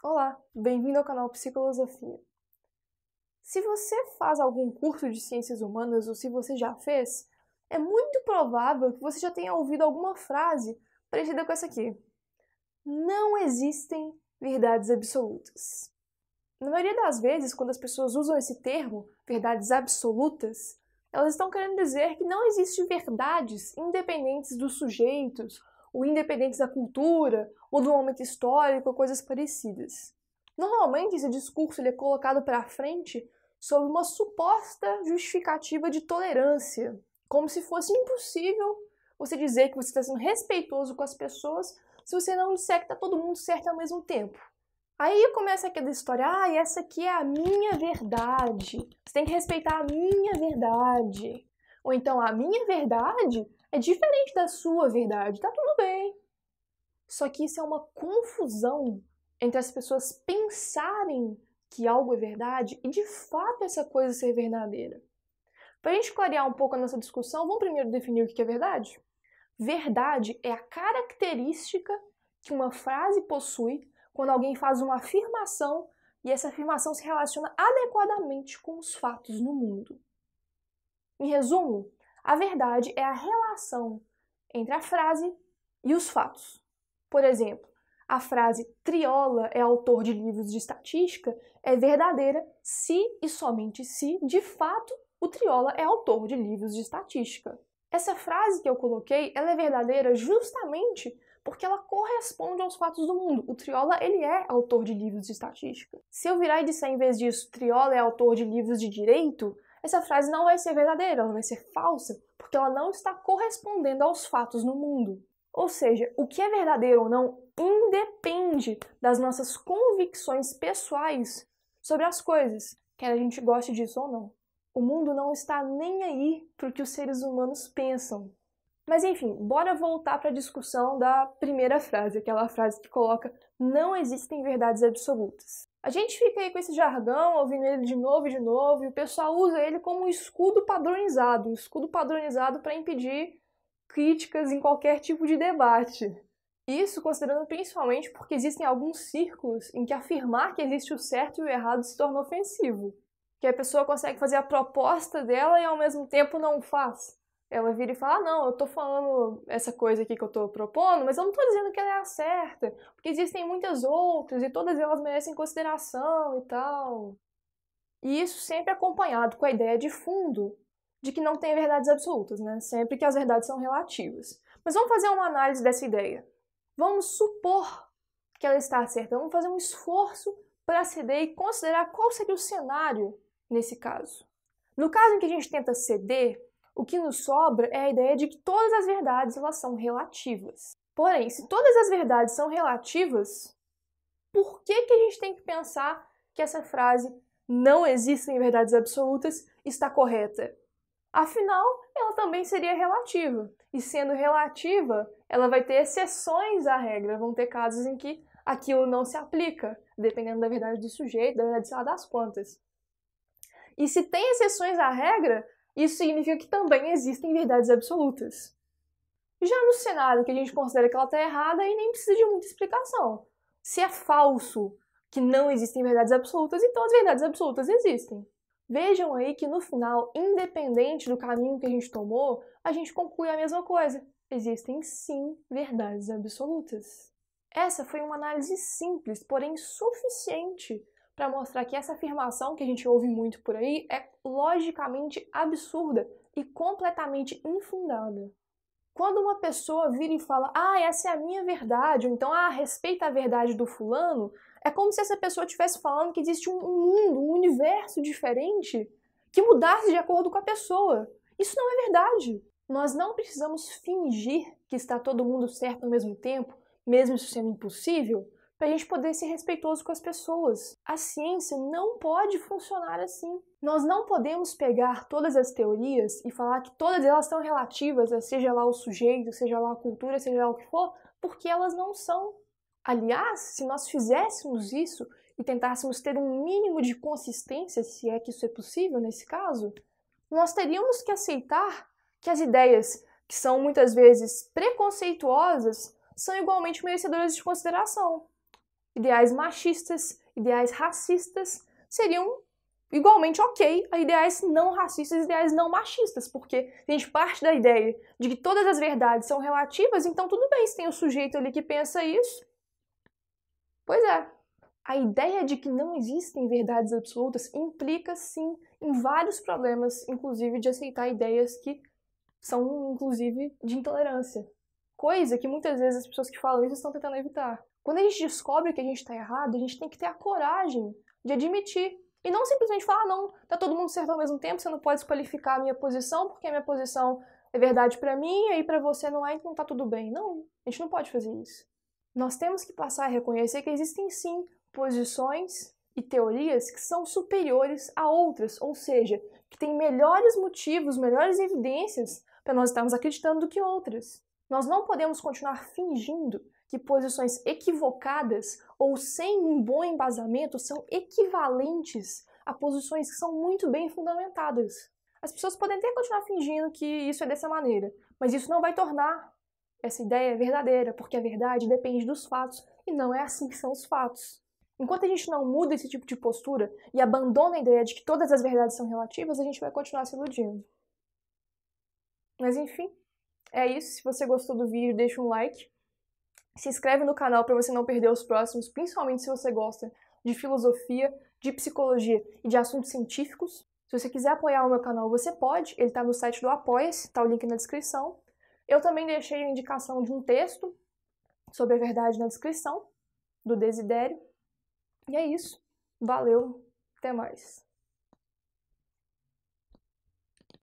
Olá, bem-vindo ao canal Psicolosofia. Se você faz algum curso de ciências humanas ou se você já fez, é muito provável que você já tenha ouvido alguma frase parecida com essa aqui. Não existem verdades absolutas. Na maioria das vezes, quando as pessoas usam esse termo, verdades absolutas, elas estão querendo dizer que não existem verdades independentes dos sujeitos, ou independentes da cultura, ou do momento histórico, ou coisas parecidas. Normalmente, esse discurso ele é colocado para frente sob uma suposta justificativa de tolerância, como se fosse impossível você dizer que você está sendo respeitoso com as pessoas se você não disser que está todo mundo certo ao mesmo tempo. Aí começa aquela história, essa aqui é a minha verdade, você tem que respeitar a minha verdade. Ou então, a minha verdade é diferente da sua verdade, tá tudo bem. Só que isso é uma confusão entre as pessoas pensarem que algo é verdade e de fato essa coisa ser verdadeira. Para a gente clarear um pouco a nossa discussão, vamos primeiro definir o que é verdade? Verdade é a característica que uma frase possui quando alguém faz uma afirmação e essa afirmação se relaciona adequadamente com os fatos no mundo. Em resumo, a verdade é a relação entre a frase e os fatos. Por exemplo, a frase Triola é autor de livros de estatística é verdadeira se e somente se, de fato, o Triola é autor de livros de estatística. Essa frase que eu coloquei, ela é verdadeira justamente porque ela corresponde aos fatos do mundo. O Triola, ele é autor de livros de estatística. Se eu virar e disser, em vez disso, Triola é autor de livros de direito, essa frase não vai ser verdadeira, ela vai ser falsa, porque ela não está correspondendo aos fatos no mundo. Ou seja, o que é verdadeiro ou não independe das nossas convicções pessoais sobre as coisas, quer a gente goste disso ou não. O mundo não está nem aí para o que os seres humanos pensam. Mas enfim, bora voltar para a discussão da primeira frase, aquela frase que coloca não existem verdades absolutas. A gente fica aí com esse jargão, ouvindo ele de novo e de novo, e o pessoal usa ele como um escudo padronizado para impedir críticas em qualquer tipo de debate. Isso considerando principalmente porque existem alguns círculos em que afirmar que existe o certo e o errado se torna ofensivo. Que a pessoa consegue fazer a proposta dela e ao mesmo tempo não faz. Ela vira e fala, não, eu tô falando essa coisa aqui que eu tô propondo, mas eu não tô dizendo que ela é a certa, porque existem muitas outras e todas elas merecem consideração e tal. E isso sempre acompanhado com a ideia de fundo de que não tem verdades absolutas, né? Sempre que as verdades são relativas. Mas vamos fazer uma análise dessa ideia. Vamos supor que ela está certa. Vamos fazer um esforço para ceder e considerar qual seria o cenário nesse caso. No caso em que a gente tenta ceder, o que nos sobra é a ideia de que todas as verdades elas são relativas. Porém, se todas as verdades são relativas, por que a gente tem que pensar que essa frase não existem verdades absolutas está correta? Afinal, ela também seria relativa. E sendo relativa, ela vai ter exceções à regra. Vão ter casos em que aquilo não se aplica, dependendo da verdade do sujeito, da verdade, sei lá, das quantas. E se tem exceções à regra, isso significa que também existem verdades absolutas. Já no cenário que a gente considera que ela está errada, aí nem precisa de muita explicação. Se é falso que não existem verdades absolutas, então as verdades absolutas existem. Vejam aí que no final, independente do caminho que a gente tomou, a gente conclui a mesma coisa. Existem sim verdades absolutas. Essa foi uma análise simples, porém suficiente para mostrar que essa afirmação que a gente ouve muito por aí é logicamente absurda e completamente infundada. Quando uma pessoa vira e fala, essa é a minha verdade, ou então, respeita a verdade do fulano, é como se essa pessoa estivesse falando que existe um mundo, um universo diferente que mudasse de acordo com a pessoa. Isso não é verdade. Nós não precisamos fingir que está todo mundo certo ao mesmo tempo, mesmo isso sendo impossível, para a gente poder ser respeitoso com as pessoas. A ciência não pode funcionar assim. Nós não podemos pegar todas as teorias e falar que todas elas são relativas, seja lá o sujeito, seja lá a cultura, seja lá o que for, porque elas não são. Aliás, se nós fizéssemos isso e tentássemos ter um mínimo de consistência, se é que isso é possível nesse caso, nós teríamos que aceitar que as ideias que são muitas vezes preconceituosas são igualmente merecedoras de consideração. ideais machistas, ideais racistas seriam igualmente ok a ideais não racistas e ideais não machistas, porque a gente parte da ideia de que todas as verdades são relativas, então tudo bem se tem o sujeito ali que pensa isso. Pois é, a ideia de que não existem verdades absolutas implica, sim, em vários problemas, inclusive de aceitar ideias que são, inclusive, de intolerância. Coisa que muitas vezes as pessoas que falam isso estão tentando evitar. Quando a gente descobre que a gente está errado, a gente tem que ter a coragem de admitir. E não simplesmente falar, não, tá todo mundo certo ao mesmo tempo, você não pode desqualificar a minha posição, porque a minha posição é verdade para mim, aí para você não é, então tá tudo bem. Não, a gente não pode fazer isso. Nós temos que passar a reconhecer que existem sim posições e teorias que são superiores a outras, ou seja, que têm melhores motivos, melhores evidências para nós estarmos acreditando do que outras. Nós não podemos continuar fingindo que posições equivocadas ou sem um bom embasamento são equivalentes a posições que são muito bem fundamentadas. As pessoas podem até continuar fingindo que isso é dessa maneira, mas isso não vai tornar essa ideia verdadeira, porque a verdade depende dos fatos e não é assim que são os fatos. Enquanto a gente não muda esse tipo de postura e abandona a ideia de que todas as verdades são relativas, a gente vai continuar se iludindo. Mas enfim, é isso. Se você gostou do vídeo, deixa um like. Se inscreve no canal para você não perder os próximos, principalmente se você gosta de filosofia, de psicologia e de assuntos científicos. Se você quiser apoiar o meu canal, você pode. Ele está no site do Apoia-se, está o link na descrição. Eu também deixei a indicação de um texto sobre a verdade na descrição, do Desidério. E é isso. Valeu. Até mais.